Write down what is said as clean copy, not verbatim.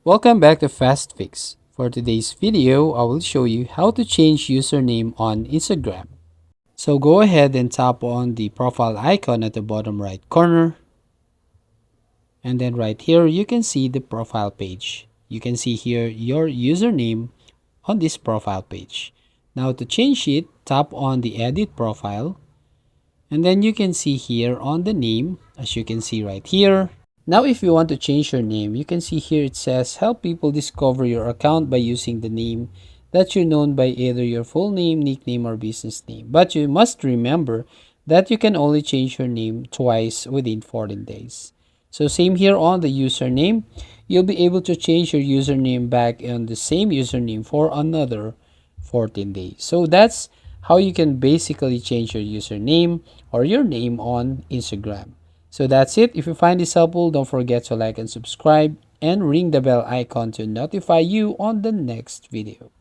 Welcome back to Fast Fix. For today's video, I will show you how to change username on Instagram. So go ahead and tap on the profile icon at the bottom right corner. And then right here, you can see the profile page. You can see here your username on this profile page. Now to change it, tap on the edit profile. And then you can see here on the name, as you can see right here. Now, if you want to change your name, you can see here it says help people discover your account by using the name that you're known by, either your full name, nickname, or business name. But you must remember that you can only change your name twice within 14 days. So same here on the username, you'll be able to change your username back on the same username for another 14 days. So that's how you can basically change your username or your name on Instagram. So that's it. If you find this helpful, don't forget to like and subscribe and ring the bell icon to notify you on the next video.